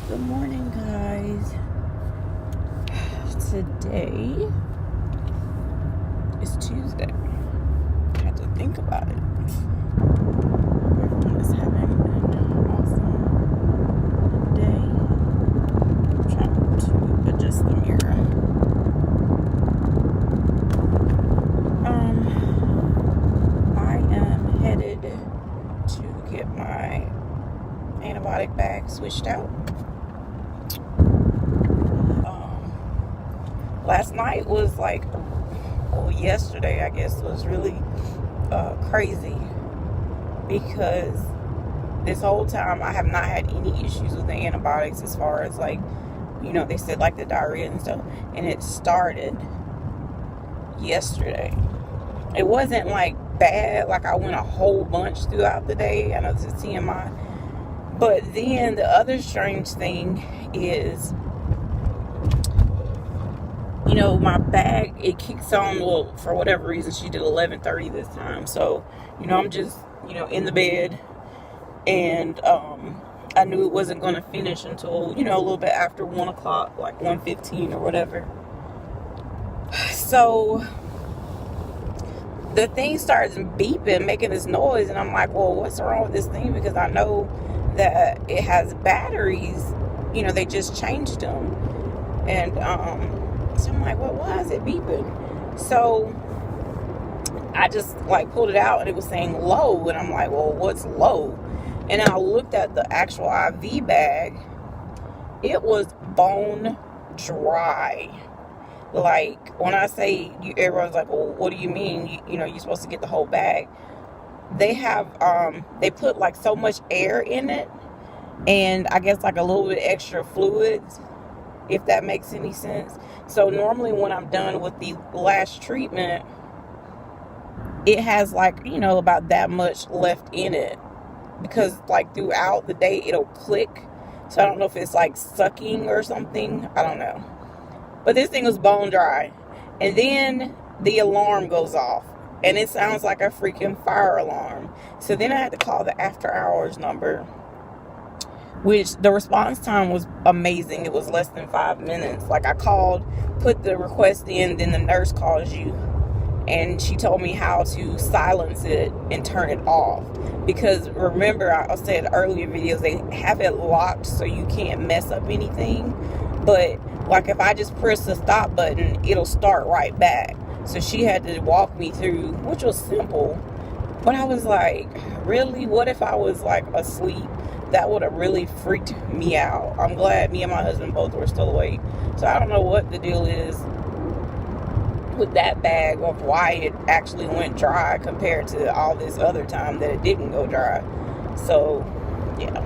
Good morning, guys. Today is Tuesday. I had to think about it. Everyone is having an awesome day. I'm trying to adjust the mirror. I am headed to get my antibiotic bag switched out. Last night was yesterday, I guess, was really crazy because this whole time I have not had any issues with the antibiotics as far as they said the diarrhea and stuff, and it started yesterday. It wasn't bad, I went a whole bunch throughout the day. I know this is TMI, but then the other strange thing is, my bag, it kicks on, well, for whatever reason, she did 11:30 this time. So, I'm just, in the bed, and I knew it wasn't going to finish until, a little bit after 1 o'clock, 1:15 or whatever. So, the thing starts beeping, making this noise, and I'm like, well, what's wrong with this thing? Because I know that it has batteries, they just changed them. And, so I'm like, well, why is it beeping? So I just pulled it out and it was saying low. And I'm like, well, what's low? And I looked at the actual IV bag. It was bone dry. When I say, everyone's like, well, what do you mean? You're supposed to get the whole bag. They have, they put so much air in it. And I guess a little bit extra fluids, if that makes any sense. So normally when I'm done with the last treatment, it has about that much left in it, because throughout the day it'll click. So I don't know if it's sucking or something. I don't know. But this thing was bone dry. And then the alarm goes off, and it sounds like a freaking fire alarm. So then I had to call the after hours number, which the response time was amazing. It was less than 5 minutes. I called, put the request in, then the nurse calls you, and she told me how to silence it and turn it off. Because remember, I said earlier videos, they have it locked so you can't mess up anything. But if I just press the stop button, it'll start right back. So she had to walk me through, which was simple. But I was like, really? What if I was asleep? That would have really freaked me out. I'm glad me and my husband both were still awake. So I don't know what the deal is with that bag, of why it actually went dry compared to all this other time that it didn't go dry. So, yeah.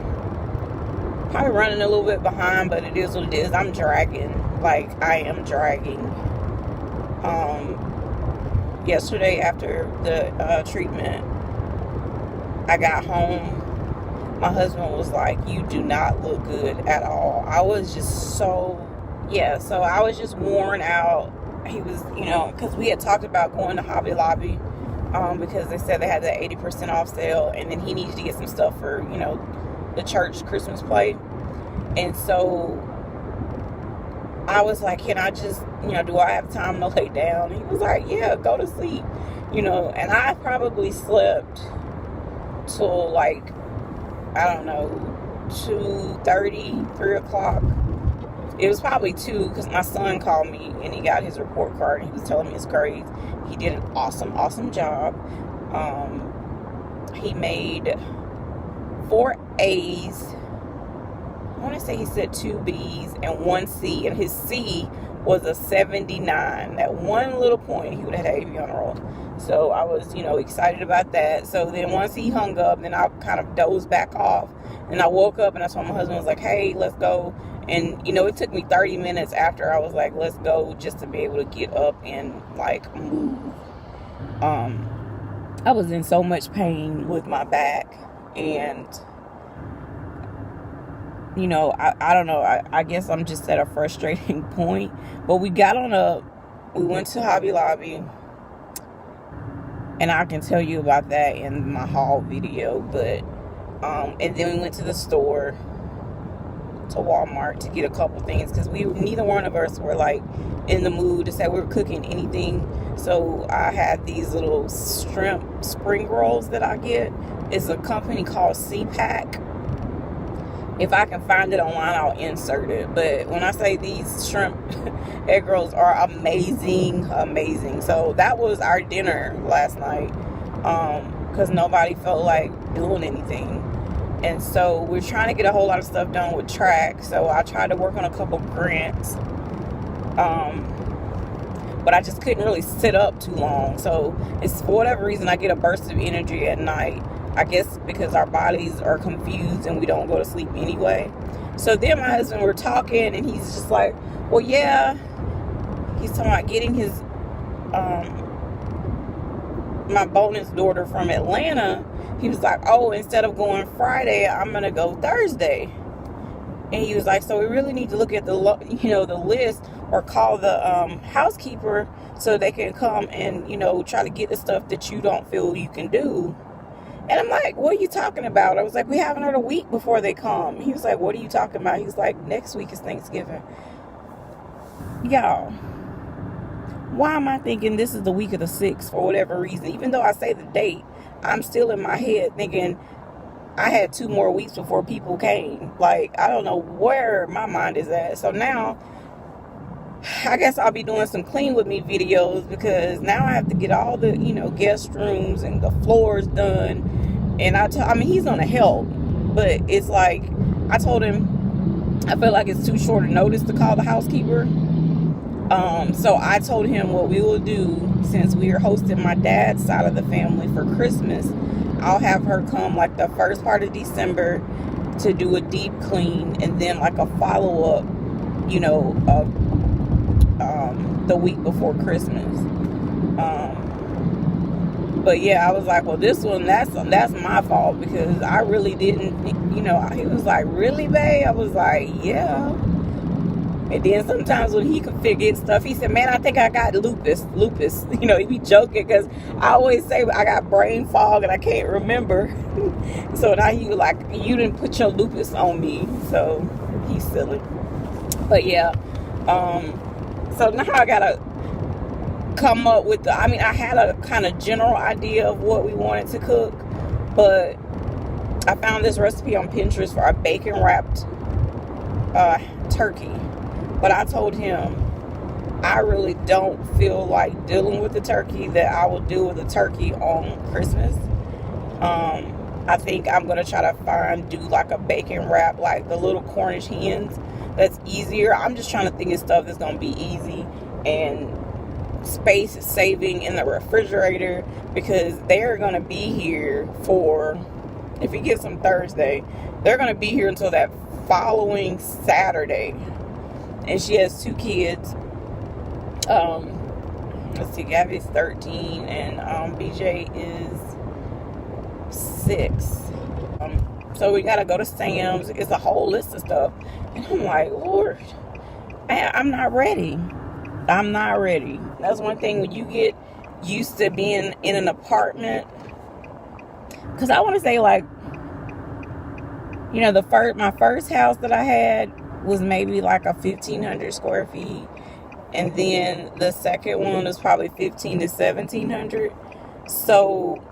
Probably running a little bit behind, but it is what it is. I'm dragging. I am dragging. Yesterday after the treatment, I got home. My husband was like, you do not look good at all. I was just so I was just worn out. He was, because we had talked about going to Hobby Lobby, because they said they had that 80% off sale, and then he needed to get some stuff for, the church Christmas play. And so I was like, can I just, do I have time to lay down? He was like, yeah, go to sleep, and I probably slept till I don't know, 2:30, 3 o'clock. It was probably 2, because my son called me and he got his report card and he was telling me his grades. He did an awesome job. He made 4 A's. I want to say he said 2 B's and 1 C, and his C was a 79. That one little point, he would have had an A on the roll. So I was, excited about that. So then once he hung up, then I kind of dozed back off. And I woke up and I saw my husband was like, hey, let's go. And, it took me 30 minutes after I was like, let's go, just to be able to get up and, move. I was in so much pain with my back. And, I don't know. I guess I'm just at a frustrating point. But we got on up. We went to Hobby Lobby. And I can tell you about that in my haul video. But, and then we went to the store to Walmart to get a couple things because neither one of us were like in the mood to say we were cooking anything. So I had these little shrimp spring rolls that I get. It's a company called C-Pack. If I can find it online, I'll insert it. But when I say these shrimp egg rolls are amazing. So that was our dinner last night, because nobody felt like doing anything. And so we're trying to get a whole lot of stuff done with track. So I tried to work on a couple grants, but I just couldn't really sit up too long. So it's, for whatever reason, I get a burst of energy at night. I guess because our bodies are confused and we don't go to sleep anyway. So then my husband, we're talking, and he's just like, well, yeah. He's talking about getting his, my bonus daughter from Atlanta. He was like, oh, instead of going Friday, I'm going to go Thursday. And he was like, so we really need to look at the list, or call the housekeeper so they can come and, try to get the stuff that you don't feel you can do. And I'm like, what are you talking about? I was like, we have another week before they come. He was like, what are you talking about? He was like, next week is Thanksgiving. Y'all, why am I thinking this is the week of the 6th for whatever reason? Even though I say the date, I'm still in my head thinking I had 2 more weeks before people came. Like, I don't know where my mind is at. So now, I guess I'll be doing some clean with me videos, because now I have to get all the, guest rooms and the floors done. And I mean, he's gonna help, but it's like, I told him, I feel like it's too short a notice to call the housekeeper. So I told him what we will do, since we are hosting my dad's side of the family for Christmas, I'll have her come like the first part of December to do a deep clean, and then like a follow-up, the week before Christmas. But yeah, I was like, well, this one, that's my fault, because I really didn't, he was like, really, babe? I was like, yeah. And then sometimes when he could forget stuff, he said, man, I think I got lupus. He be joking, because I always say I got brain fog and I can't remember. So now he was like, you didn't put your lupus on me. So he's silly. But yeah, so now I gotta come up with I had a kind of general idea of what we wanted to cook, but I found this recipe on Pinterest for a bacon wrapped turkey. But I told him I really don't feel like dealing with the turkey that I will do with the turkey on Christmas. I think I'm gonna try to do like a bacon wrap, like the little Cornish hens. That's easier. I'm just trying to think of stuff that's gonna be easy and space saving in the refrigerator, because they're gonna be here for, if he gets them Thursday, they're gonna be here until that following Saturday. And she has 2 kids. Let's see, Gabby's 13 and BJ is 6. So we gotta go to Sam's. It's a whole list of stuff. And I'm like, Lord, I'm not ready. That's one thing when you get used to being in an apartment. Because I want to say, like, my first house that I had was maybe like a 1,500 square feet. And then the second one was probably 1,500 to 1,700. So,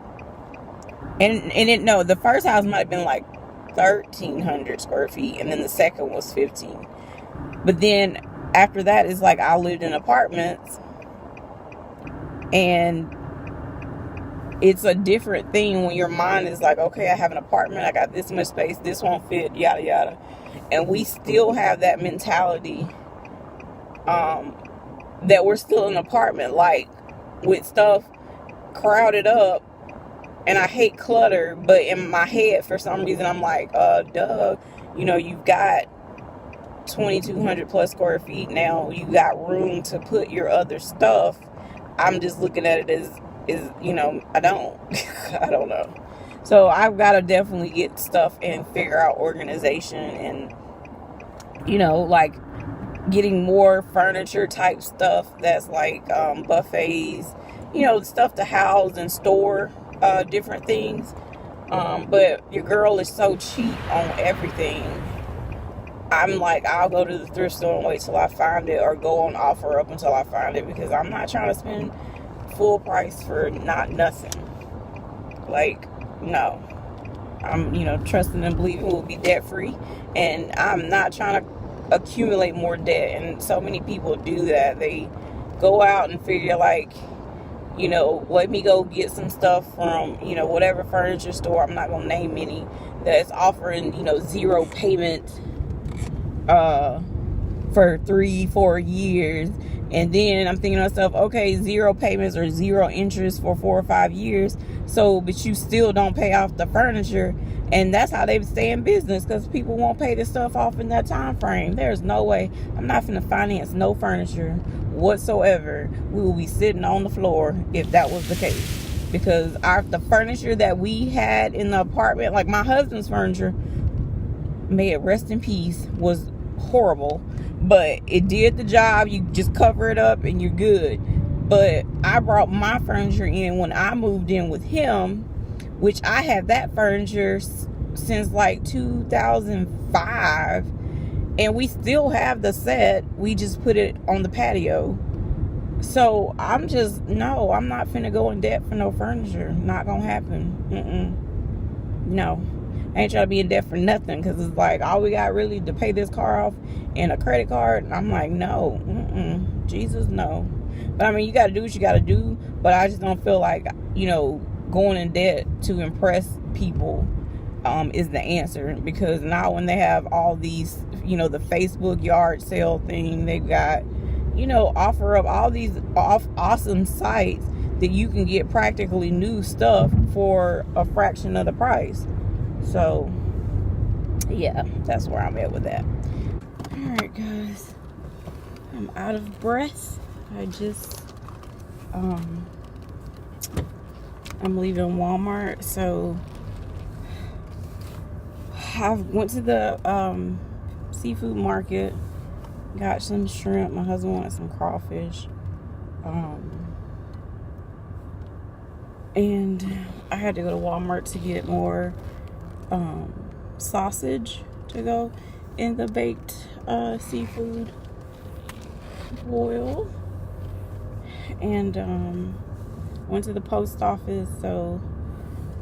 the first house might have been like 1,300 square feet. And then the second was 15. But then after that, it's like I lived in apartments. And it's a different thing when your mind is like, okay, I have an apartment, I got this much space, this won't fit, yada yada. And we still have that mentality that we're still in an apartment, like with stuff crowded up. And I hate clutter, but in my head, for some reason, I'm like, duh, you've got 2,200 plus square feet now. You got room to put your other stuff. I'm just looking at it as I don't know. So I've got to definitely get stuff and figure out organization and, like getting more furniture type stuff that's like buffets, stuff to house and store different things. But your girl is so cheap on everything. I'm like, I'll go to the thrift store and wait till I find it, or go on OfferUp until I find it, because I'm not trying to spend full price for not nothing. Like, no. I'm, trusting and believing we'll be debt free, and I'm not trying to accumulate more debt. And so many people do that. They go out and figure, like, let me go get some stuff from, whatever furniture store, I'm not going to name any, that's offering, 0 payment for 3-4 years. And then I'm thinking to myself, okay, 0 payments or 0 interest for 4 or 5 years. So, but you still don't pay off the furniture. And that's how they stay in business, because people won't pay this stuff off in that time frame. There's no way. I'm not finna finance no furniture whatsoever. We will be sitting on the floor if that was the case. Because the furniture that we had in the apartment, like my husband's furniture, may it rest in peace, was horrible. But it did the job. You just cover it up and you're good. But I brought my furniture in when I moved in with him, which I had that furniture since like 2005, and we still have the set. We just put it on the patio. So I'm not finna go in debt for no furniture. Not gonna happen. No, I ain't trying to be in debt for nothing, because it's like all we got really to pay this car off and a credit card. And I'm like, no, Jesus, no. But I mean, you got to do what you got to do. But I just don't feel like, going in debt to impress people is the answer. Because now when they have all these, the Facebook yard sale thing, they've got, OfferUp, all these awesome sites that you can get practically new stuff for a fraction of the price. So, yeah, that's where I'm at with that. Alright, guys. I'm out of breath. I just, I'm leaving Walmart, so I went to the seafood market, got some shrimp. My husband wanted some crawfish, and I had to go to Walmart to get more sausage to go in the baked seafood boil. And went to the post office, so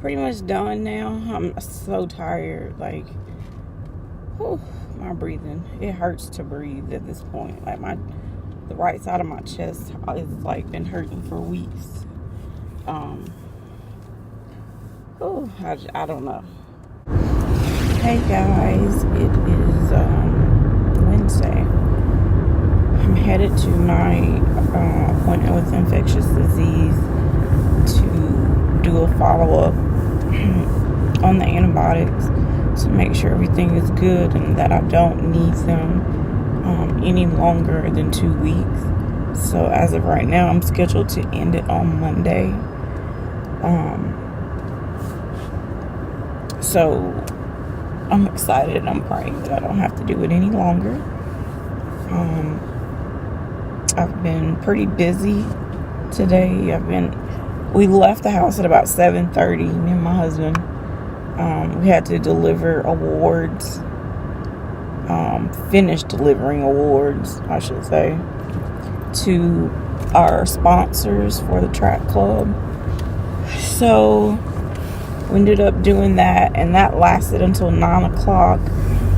pretty much done now. I'm so tired, like, my breathing, it hurts to breathe at this point. Like the right side of my chest is like been hurting for weeks. I don't know. Hey guys, it is Wednesday. I'm headed to my appointment with infectious disease to do a follow-up on the antibiotics to make sure everything is good and that I don't need them any longer than 2 weeks. So as of right now, I'm scheduled to end it on Monday. So I'm excited. I'm praying that I don't have to do it any longer. I've been pretty busy today. We left the house at about 7:30, me and my husband. We had to deliver awards, finish delivering awards, I should say, to our sponsors for the track club. So we ended up doing that, and that lasted until 9 o'clock,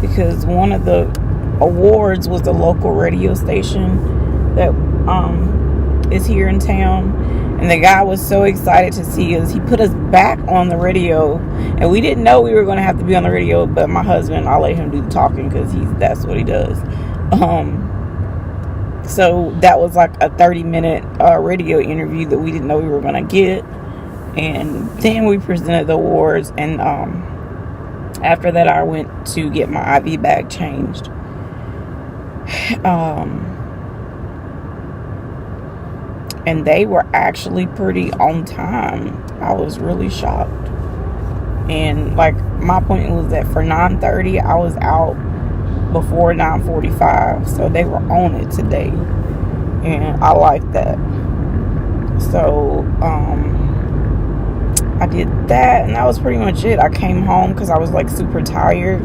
because one of the awards was the local radio station that is here in town, and the guy was so excited to see us. He put us back on the radio, and we didn't know we were going to have to be on the radio, but my husband, I'll let him do the talking because that's what he does. So that was like a 30-minute radio interview that we didn't know we were going to get, and then we presented the awards, and after that I went to get my IV bag changed. And they were actually pretty on time. I was really shocked. And like, my appointment was that for 9:30, I was out before 9:45. So they were on it today. And I like that. So I did that, and that was pretty much it. I came home because I was like super tired.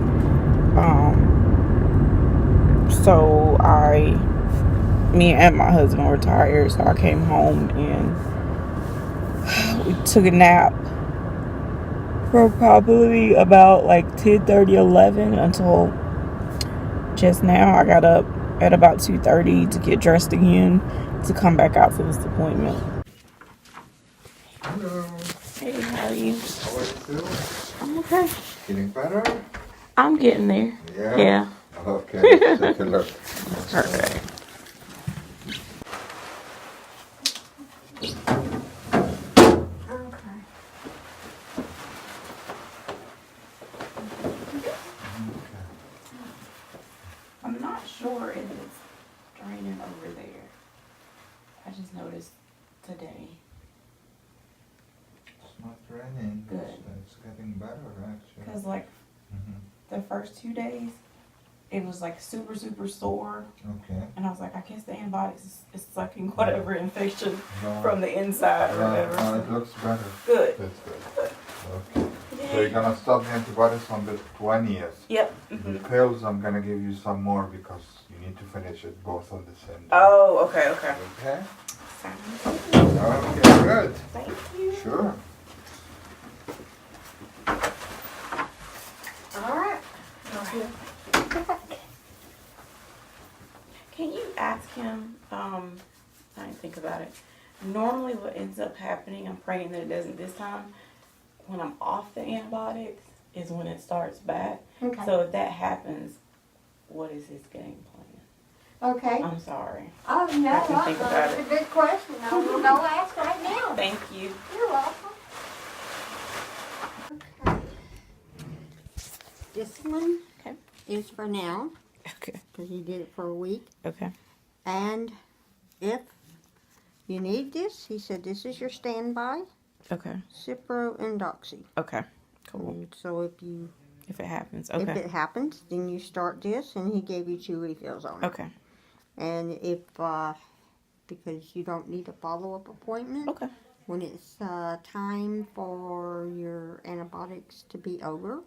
So me and my husband were tired, so I came home and we took a nap for probably about like 10:30, 11 until just now. I got up at about 2:30 to get dressed again to come back out for this appointment. Hello. Hey, how are you? How are you doing? I'm okay. Getting better? I'm getting there. Yeah? Okay, let's take a look. Alright. I'm not sure if it's draining over there. I just noticed today. It's not raining. Good. It's getting better, actually. Because like the first 2 days, it was like super, super sore. Okay. And I was like, I guess the antibiotics is sucking whatever infection from the inside or whatever. It looks better. Good. That's good. Okay. So you're gonna stop the antibiotics on the 20th. Yep. The pills, I'm gonna give you some more because you need to finish it both on the same day. Oh, okay. Okay? Sounds good. Okay, good. Thank you. Sure. All right. Can you ask him, I didn't think about it. Normally what ends up happening, I'm praying that it doesn't this time, when I'm off the antibiotics is when it starts back. Okay. So if that happens, what is his game plan? Okay. I'm sorry. Oh, no, I can think about that's it. a good question. I will go ask right now. Thank you. You're welcome. Okay. This one Okay. is for now, Okay. because you did it for a week. Okay. And if you need this, he said this is your standby, Okay. Cipro and Doxy. Okay. Cool. And so if If it happens. it Okay. happens, then you start this, and he gave you 2 refills on it. Okay. And if, because you don't need a follow-up appointment, Okay. when it's time for your antibiotics to be over,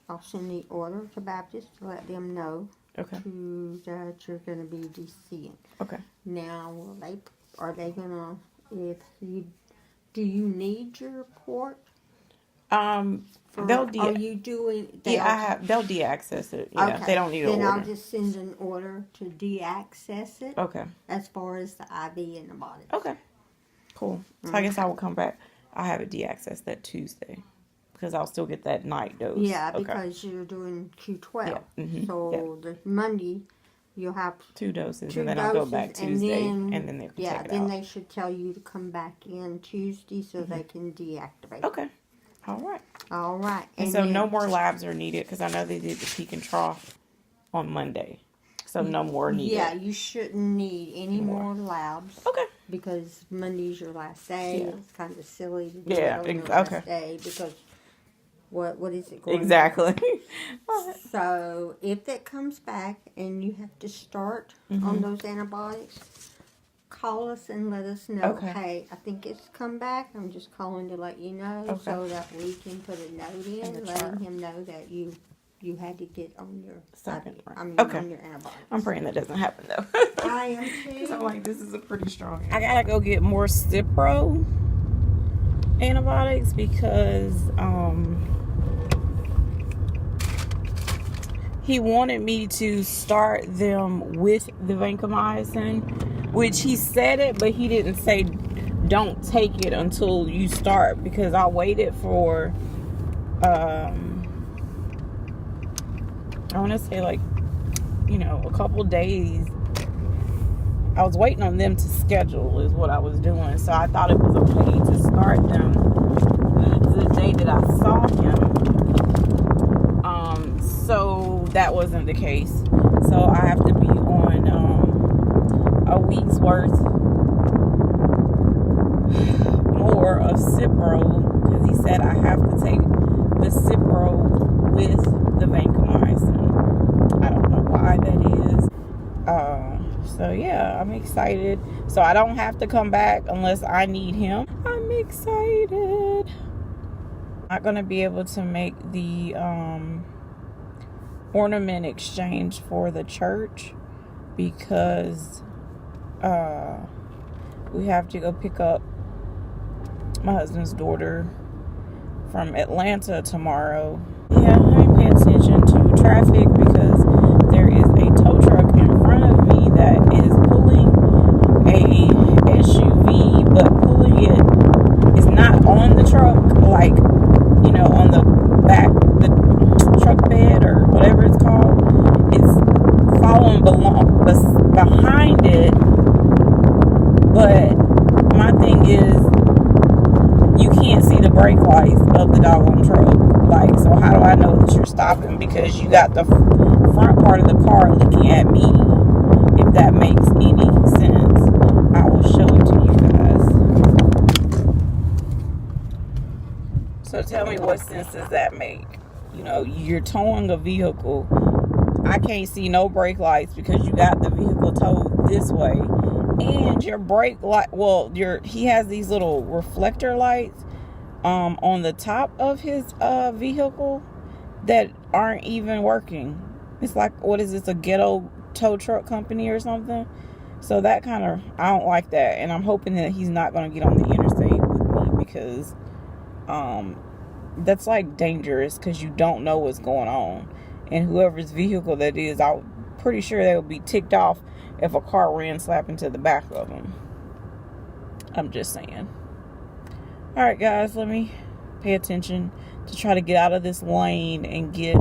I'll send the order to Baptist to let them know Okay. that you're going to be seeing. Okay. Now, are they going to, do you need your report? They'll Are you doing? they'll de-access it. Yeah, Okay. they don't need an Then order. I'll just send an order to de-access it. Okay. As far as the IV antibiotics. Okay. Cool. So I guess I will come back. I'll have it de-accessed that Tuesday because I'll still get that night dose. Yeah, Okay. because you're doing Q12. Yeah. So the Monday you'll have 2 doses, 2 and then I'll go back Tuesday, and then they can take it then out. they should tell you to come back in Tuesday so they can deactivate. Okay. All right. All right. And so no more labs are needed because I know they did the peak and trough on Monday. So no more needed. Yeah, you shouldn't need any more labs. Okay. Because Monday's your last day. Yeah. It's kind of silly to do Yeah, it on your okay. last day because what is it going Exactly. So if that comes back and you have to start on those antibiotics, call us and let us know. Okay. Hey, I think it's come back. I'm just calling to let you know so that we can put a note in letting him know that you had to get on your Second IV, round. on your antibiotics. I'm praying that doesn't happen though. I am too. So I'm like, this is a pretty strong. I gotta go get more Cipro antibiotics because he wanted me to start them with the vancomycin, which he said it, but he didn't say don't take it until you start because I waited for I want to say like, a couple days. I was waiting on them to schedule is what I was doing. So I thought it was okay to start them the day that I saw him. So that wasn't the case. So I have to be on a week's worth more of Cipro because he said I have to take the Cipro with the vancomycin. I don't know why that is. So yeah, I'm excited. So I don't have to come back unless I need him. I'm excited. Not gonna be able to make the ornament exchange for the church because we have to go pick up my husband's daughter from Atlanta tomorrow. Yeah, let me pay attention to traffic because there is a tow truck in front of me that is pulling a SUV, but pulling it is not on the truck, like, on the back, the truck bed or whatever it's called. It's following behind it, but my thing is, you can't see the brake lights of the doggone truck. Like, so how do I know that you're stopping? Because you got the front part of the car looking at me. If that makes any sense, I will show it to you guys. So tell me, what sense does that make? You're towing a vehicle. I can't see no brake lights because you got the vehicle towed this way. And your brake light, he has these little reflector lights on the top of his vehicle that aren't even working. It's like, what is this, a ghetto tow truck company or something? So that I don't like that, and I'm hoping that he's not going to get on the interstate with me, because that's like dangerous, because you don't know what's going on, and whoever's vehicle that is, I'm pretty sure they would be ticked off if a car ran slap into the back of them. I'm just saying. Alright guys, let me pay attention to try to get out of this lane and get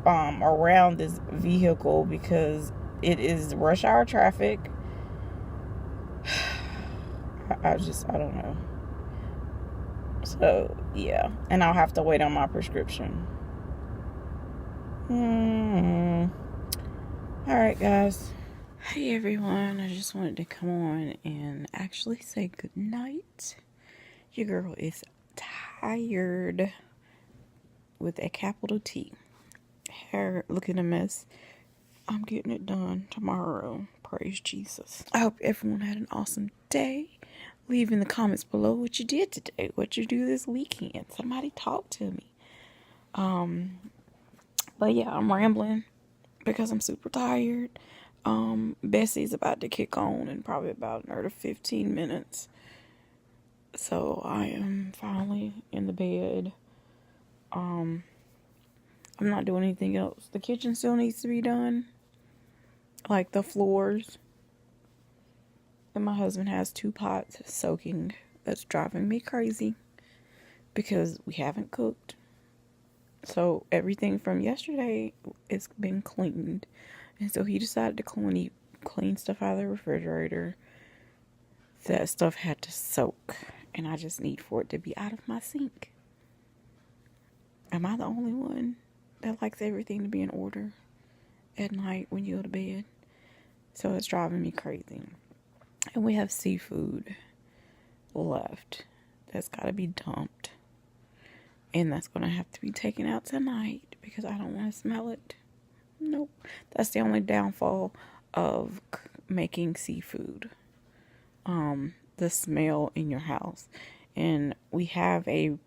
around this vehicle, because it is rush hour traffic. I don't know. So yeah, and I'll have to wait on my prescription. Alright guys, hey everyone, I just wanted to come on and actually say good night. Your girl is tired with a capital T. Hair looking a mess. I'm getting it done tomorrow. Praise Jesus. I hope everyone had an awesome day. Leave in the comments below what you did today. What you do this weekend. Somebody talk to me. But yeah, I'm rambling because I'm super tired. Bessie's about to kick on in probably about another 15 minutes. So I am finally in the bed. I'm not doing anything else. The kitchen still needs to be done. Like the floors. And my husband has 2 pots soaking. That's driving me crazy. Because we haven't cooked. So everything from yesterday has been cleaned. And so he decided to clean stuff out of the refrigerator. That stuff had to soak. And I just need for it to be out of my sink. Am I the only one that likes everything to be in order at night when you go to bed? So it's driving me crazy. And we have seafood left that's got to be dumped. And that's going to have to be taken out tonight because I don't want to smell it. Nope. That's the only downfall of making seafood. The smell in your house. And we have a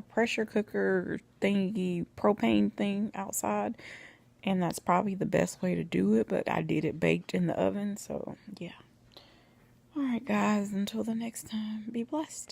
pressure cooker thingy, propane thing outside. And that's probably the best way to do it. But I did it baked in the oven. So, yeah. Alright, guys. Until the next time. Be blessed.